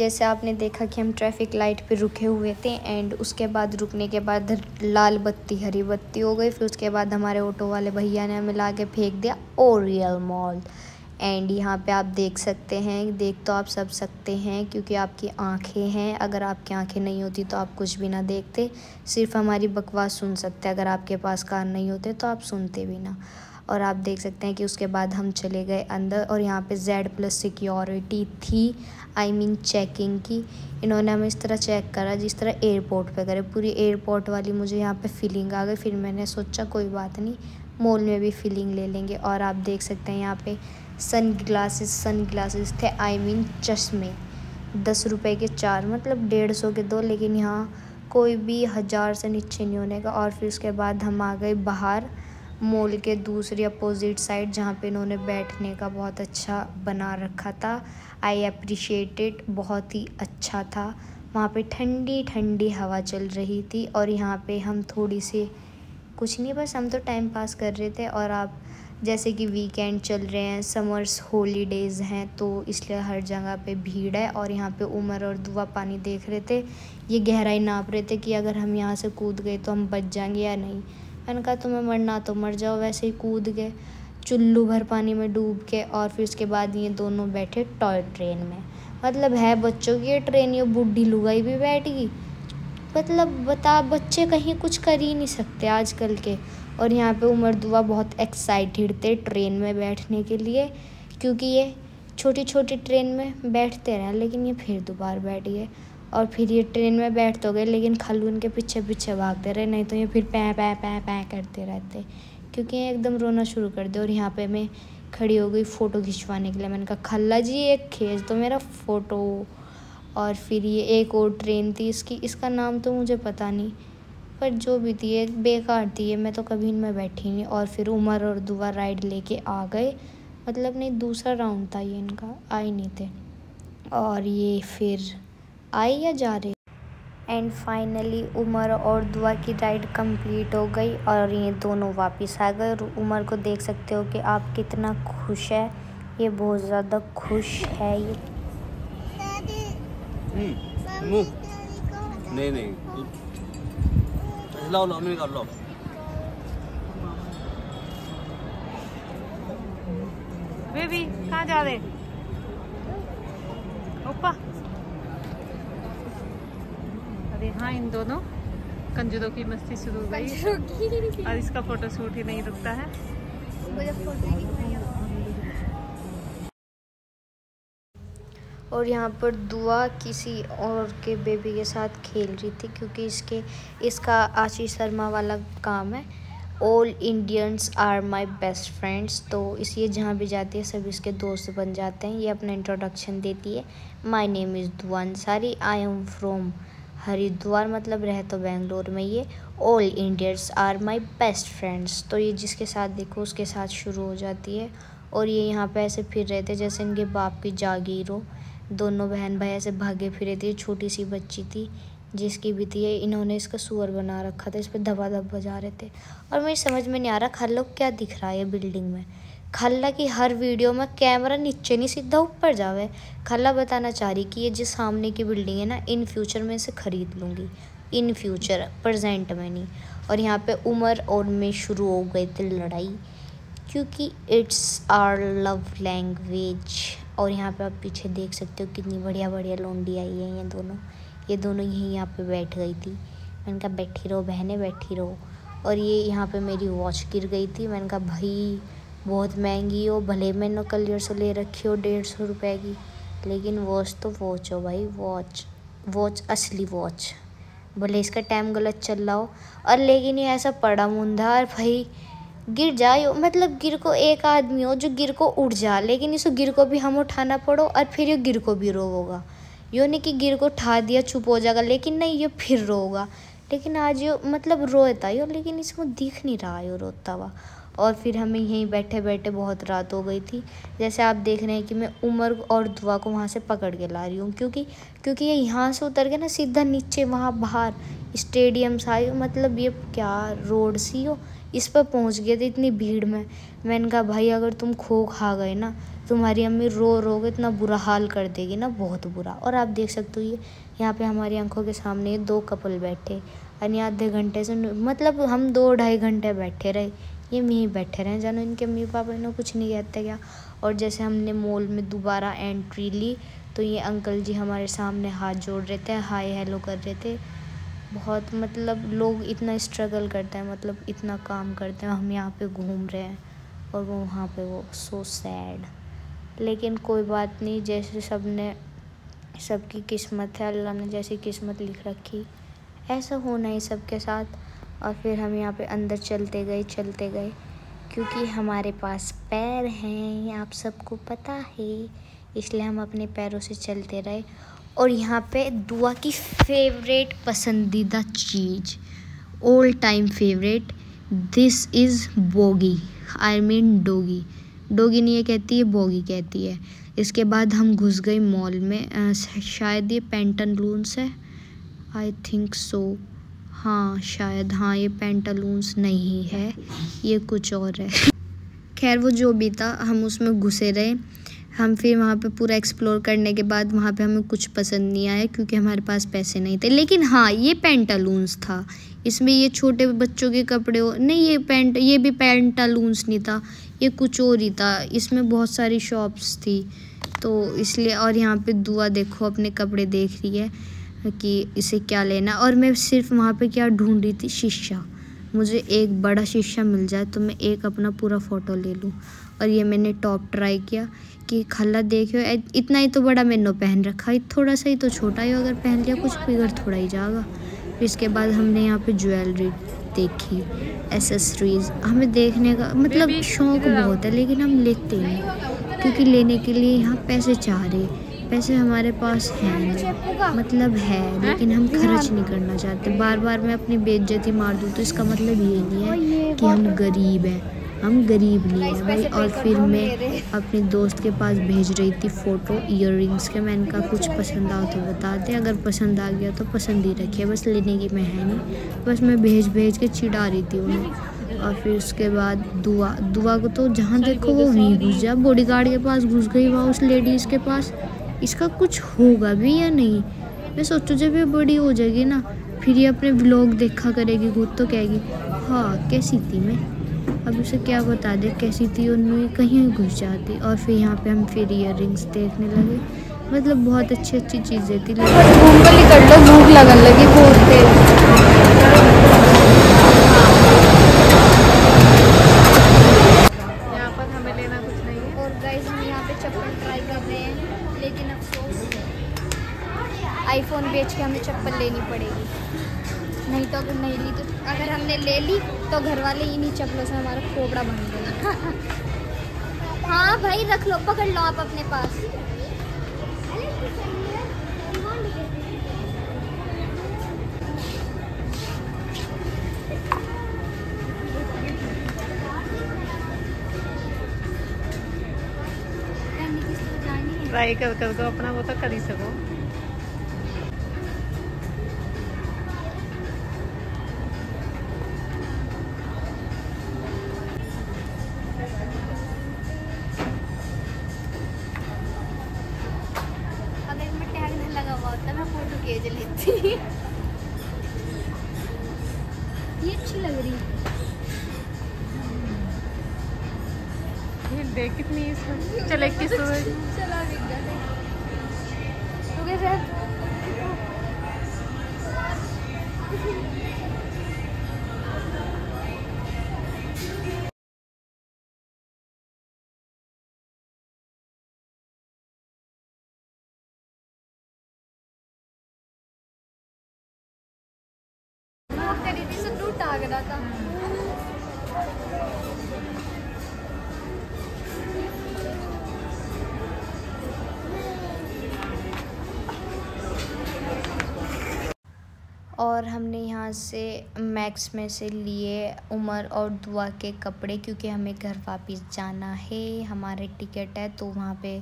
जैसे आपने देखा कि हम ट्रैफिक लाइट पे रुके हुए थे एंड उसके बाद रुकने के बाद लाल बत्ती हरी बत्ती हो गई। फिर उसके बाद हमारे ऑटो वाले भैया ने हमें ला के फेंक दिया ओरियल मॉल। एंड यहाँ पे आप देख सकते हैं, देख तो आप सब सकते हैं क्योंकि आपकी आंखें हैं। अगर आपकी आंखें नहीं होती तो आप कुछ भी ना देखते, सिर्फ हमारी बकवास सुन सकते। अगर आपके पास कान नहीं होते तो आप सुनते भी ना। और आप देख सकते हैं कि उसके बाद हम चले गए अंदर और यहाँ पे Z+ सिक्योरिटी थी, आई मीन चेकिंग की। इन्होंने हमें इस तरह चेक करा जिस तरह एयरपोर्ट पे करे, पूरी एयरपोर्ट वाली मुझे यहाँ पे फीलिंग आ गई। फिर मैंने सोचा कोई बात नहीं, मॉल में भी फीलिंग ले लेंगे। और आप देख सकते हैं यहाँ पे सन ग्लासेस थे, आई मीन चश्मे। 10 रुपए के 4, मतलब 150 के 2, लेकिन यहाँ कोई भी 1000 से नीचे नहीं होने का। और फिर उसके बाद हम आ गए बाहर मॉल के दूसरी अपोजिट साइड, जहाँ पे इन्होंने बैठने का बहुत अच्छा बना रखा था। आई अप्रिशिएटेड, बहुत ही अच्छा था। वहाँ पे ठंडी ठंडी हवा चल रही थी और यहाँ पे हम थोड़ी सी कुछ नहीं, बस हम तो टाइम पास कर रहे थे। और आप जैसे कि वीकेंड चल रहे हैं, समर्स हॉलीडेज़ हैं, तो इसलिए हर जगह पे भीड़ है। और यहाँ पे उमर और दुआ पानी देख रहे थे, ये गहराई नाप रहे थे कि अगर हम यहाँ से कूद गए तो हम बच जाएंगे या नहीं। मैंने कहा तुम्हें मरना तो मर जाओ, वैसे ही कूद गए चुल्लू भर पानी में डूब के। और फिर उसके बाद ये दोनों बैठे टॉय ट्रेन में। मतलब है बच्चों की ये ट्रेन, ये बूढ़ी लुगाई भी बैठ गई। मतलब बता, बच्चे कहीं कुछ कर ही नहीं सकते आजकल के। और यहाँ पे उमर दुआ बहुत एक्साइटेड थे ट्रेन में बैठने के लिए, क्योंकि ये छोटी छोटी ट्रेन में बैठते रहे, लेकिन ये फिर दोबारा बैठ गए। और फिर ये ट्रेन में बैठ तो गए, लेकिन खल्लू उनके पीछे पीछे भागते रहे, नहीं तो ये फिर पैं पैं पैं पैं करते रहते, क्योंकि ये एकदम रोना शुरू कर दे। और यहाँ पे मैं खड़ी हो गई फ़ोटो खिंचवाने के लिए। मैंने कहा खल्ला जी एक खींच तो मेरा फ़ोटो। और फिर ये एक और ट्रेन थी, इसका नाम तो मुझे पता नहीं, पर जो भी थी ये बेकार थी, ये मैं तो कभी इनमें बैठी नहीं। और फिर उमर और दुआ राइड लेके आ गए, मतलब नहीं दूसरा राउंड था ये इनका, आए नहीं थे। और ये फिर आए या जा रहे। एंड फाइनली उमर और दुआ की राइड कंप्लीट हो गई और ये दोनों वापस आ गए। और उमर को देख सकते हो कि आप कितना खुश है, ये बहुत ज़्यादा खुश है ये। नहीं लाओ मैं कर लो। बेबी कहाँ जा रहे? ओपा। अरे हाँ, इन दोनों कंजरों की मस्ती शुरू हो गई और इसका फोटो शूट ही नहीं रुकता है। और यहाँ पर दुआ किसी और के बेबी के साथ खेल रही थी, क्योंकि इसका आशीष शर्मा वाला काम है, all Indians are my best friends. तो इसलिए जहाँ भी जाती है सब इसके दोस्त बन जाते हैं। ये अपना इंट्रोडक्शन देती है, माई name is Dua Ansari, I am from Haridwar, मतलब रह तो बेंगलोर में ये। All Indians are my best friends, तो ये जिसके साथ देखो उसके साथ शुरू हो जाती है। और ये यहाँ पे ऐसे फिर रहे थे जैसे इनके बाप की जागीर हो। दोनों बहन भाई ऐसे भागे फिरे थे। छोटी सी बच्ची थी जिसकी भी थी, इन्होंने इसका सुअर बना रखा था, इस पर धबा धब बजा रहे थे। और मुझे समझ में नहीं आ रहा खाला को क्या दिख रहा है बिल्डिंग में। खाला की हर वीडियो में कैमरा नीचे नहीं सीधा ऊपर जावे। खाला बताना चाह रही कि ये जिस सामने की बिल्डिंग है ना, इन फ्यूचर में इसे ख़रीद लूँगी, इन फ्यूचर, प्रेजेंट में नहीं। और यहाँ पे उमर और मैं शुरू हो गई थी लड़ाई, क्योंकि इट्स आवर लव लैंग्वेज। और यहाँ पे आप पीछे देख सकते हो कितनी बढ़िया बढ़िया लौंडी आई है। ये दोनों यहीं यहाँ पे बैठ गई थी। मैंने कहा बैठी रहो बहनें, बैठी रहो। और ये यहाँ पे मेरी वॉच गिर गई थी। मैंने कहा भाई बहुत महंगी हो, भले मैंने कल से ले रखी हो 150 रुपये की, लेकिन वॉच तो वॉच हो भाई, वॉच असली वॉच, भले इसका टाइम गलत चल रहा हो। और लेकिन ये ऐसा पड़ा मुंधा, और भाई गिर जाए, मतलब गिर को एक आदमी हो जो गिर को उठ जा, लेकिन इस गिर को भी हम उठाना पड़ो और फिर ये गिर को भी रोगा। यो नहीं कि गिर को उठा दिया चुप हो जाएगा, लेकिन नहीं ये फिर रोगा। लेकिन आज यो मतलब रोता यो, लेकिन इसको दिख नहीं रहा यो रोता हुआ। और फिर हमें यहीं बैठे बैठे बहुत रात हो गई थी। जैसे आप देख रहे हैं कि मैं उमर और दुआ को वहाँ से पकड़ के ला रही हूँ, क्योंकि ये यहाँ से उतर के ना सीधा नीचे वहाँ बाहर स्टेडियम सा आई, मतलब ये क्या रोड सी हो, इस पर पहुँच गए थे इतनी भीड़ में। मैंने कहा भाई अगर तुम खो खा गए ना तुम्हारी अम्मी रो रो के इतना बुरा हाल कर देगी ना, बहुत बुरा। और आप देख सकते हो ये यहाँ पे हमारी आंखों के सामने 2 कपल बैठे, यानी आधे घंटे से, मतलब हम 2-2.5 घंटे बैठे रहे, ये में ही बैठे रहे, जानो इनके मम्मी पापा इन्हें कुछ नहीं कहते क्या। और जैसे हमने मॉल में दोबारा एंट्री ली तो ये अंकल जी हमारे सामने हाथ जोड़ रहे थे, हाय हेलो कर रहे थे। बहुत मतलब लोग इतना स्ट्रगल करते हैं, मतलब इतना काम करते हैं, हम यहाँ पे घूम रहे हैं और वो वहाँ पे, वो सो सैड। लेकिन कोई बात नहीं, जैसे सबकी किस्मत है, अल्लाह ने जैसी किस्मत लिख रखी ऐसा होना ही सबके साथ। और फिर हम यहाँ पे अंदर चलते गए क्योंकि हमारे पास पैर हैं, आप सबको पता है, इसलिए हम अपने पैरों से चलते रहे। और यहाँ पे दुआ की फेवरेट पसंदीदा चीज़, all time favourite, this is Bogie, I mean Doggy. Doggy नहीं ये कहती है, बोगी कहती है। इसके बाद हम घुस गए मॉल में, शायद ये पेंटालून्स है, आई थिंक सो, हाँ शायद, हाँ ये पेंटालून्स नहीं है, ये कुछ और है। खैर वो जो भी था, हम उसमें घुसे रहे। हम फिर वहाँ पे पूरा एक्सप्लोर करने के बाद वहाँ पे हमें कुछ पसंद नहीं आया क्योंकि हमारे पास पैसे नहीं थे। लेकिन हाँ ये पेंटालून्स था, इसमें ये छोटे बच्चों के कपड़े नहीं, ये भी पेंटालून्स नहीं था, ये कुछ और ही था। इसमें बहुत सारी शॉप्स थी तो इसलिए। और यहाँ पे दुआ देखो अपने कपड़े देख रही है कि इसे क्या लेना। और मैं सिर्फ वहाँ पे क्या ढूंढ रही थी, शीशा। मुझे एक बड़ा शीशा मिल जाए तो मैं एक अपना पूरा फ़ोटो ले लूँ। और ये मैंने टॉप ट्राई किया कि खाला देखियो, इतना ही तो बड़ा मैंने पहन रखा है, थोड़ा सा ही तो छोटा ही, अगर पहन लिया कुछ बिगड़ थोड़ा ही जाएगा। फिर इसके बाद हमने यहाँ पे ज्वेलरी देखी, एसेसरीज़। हमें देखने का मतलब शौक़ बहुत है लेकिन हम लेते नहीं क्योंकि लेने के लिए यहाँ पैसे चाह रहे। पैसे हमारे पास हैं नहीं, मतलब है लेकिन हम खर्च नहीं करना चाहते। बार बार मैं अपनी बेइज्जती मार दूँ तो इसका मतलब ये नहीं है कि हम गरीब हैं, हम गरीब नहीं हैं भाई। और फिर मैं अपनी दोस्त के पास भेज रही थी फ़ोटो ईयररिंग्स के। मैंने कहा कुछ पसंद आओ तो बता दे, अगर पसंद आ गया तो पसंद ही रखिए, बस लेने की मैं है नहीं, बस मैं भेज के चिढ़ा रही थी उन्हें। और फिर उसके बाद दुआ को तो जहाँ देखो वो वहीं घुस जा, बॉडीगार्ड के पास घुस गई, वहाँ उस लेडीज़ के पास। इसका कुछ होगा भी या नहीं, मैं सोचूं जब ये बड़ी हो जाएगी ना फिर ये अपने व्लॉग देखा करेगी खुद तो कहेगी हाँ कैसी थी मैं। अब उसे क्या बता दे कैसी थी, उनमें कहीं घुस जाती। और फिर यहाँ पे हम फिर ईयररिंग्स देखने लगे, मतलब बहुत अच्छी चीज़ें थी। भूख लगने लगी बहुत तेज। आईफोन बेच के हमें चप्पल लेनी पड़ेगी, नहीं तो अगर नहीं ली तो, अगर हमने ले ली तो घर वाले इन्हीं चप्पलों से हमारा खोपड़ा बन गया। हाँ भाई रख लो, पकड़ लो आप अपने पास। ट्राई कर दो अपना, वो तो कर ही सको। ये अच्छी लग रही है, देख कितनी इसमें चले किस चला खरीदी से दूर आ गया था। और हमने यहाँ से मैक्स में से लिए उमर और दुआ के कपड़े क्योंकि हमें घर वापस जाना है, हमारे टिकट है। तो वहाँ पे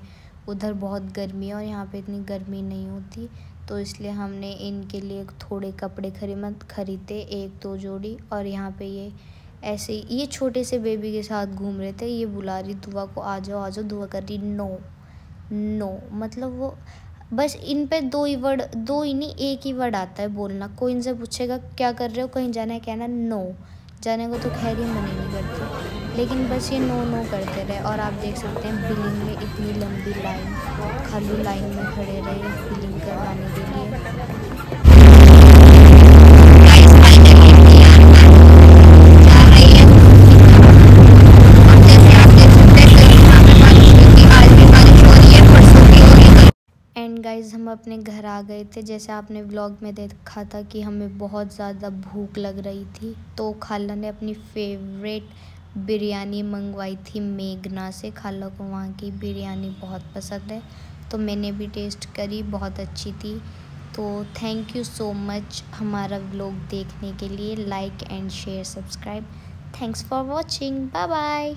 उधर बहुत गर्मी है और यहाँ पे इतनी गर्मी नहीं होती, तो इसलिए हमने इनके लिए थोड़े कपड़े खरीदे, 1-2 जोड़ी। और यहाँ पे ये ऐसे ही ये छोटे से बेबी के साथ घूम रहे थे। ये बुला रही दुआ को, आ जाओ आ जाओ। दुआ कर रही नो नो, मतलब वो बस इन पे 2 ही वर्ड, 2 ही नहीं 1 ही वर्ड आता है बोलना। कोई इनसे पूछेगा क्या कर रहे हो, कहीं जाना है, कहना नो। जाने को तो खैर ही मन ही नहीं करती, लेकिन बस ये नो नो करते रहे। और आप देख सकते हैं बिलिंग में इतनी लंबी लाइन, खाली लाइन में खड़े रहे बिलिंग करवाने के लिए। एंड गाइज हम अपने घर आ गए थे। जैसे आपने व्लॉग में देखा था कि हमें बहुत ज़्यादा भूख लग रही थी, तो खाला ने अपनी फेवरेट बिरयानी मंगवाई थी मेघना से। खाला को वहाँ की बिरयानी बहुत पसंद है, तो मैंने भी टेस्ट करी, बहुत अच्छी थी। तो थैंक यू सो मच हमारा व्लॉग देखने के लिए। Like and share subscribe. Thanks for watching, bye bye.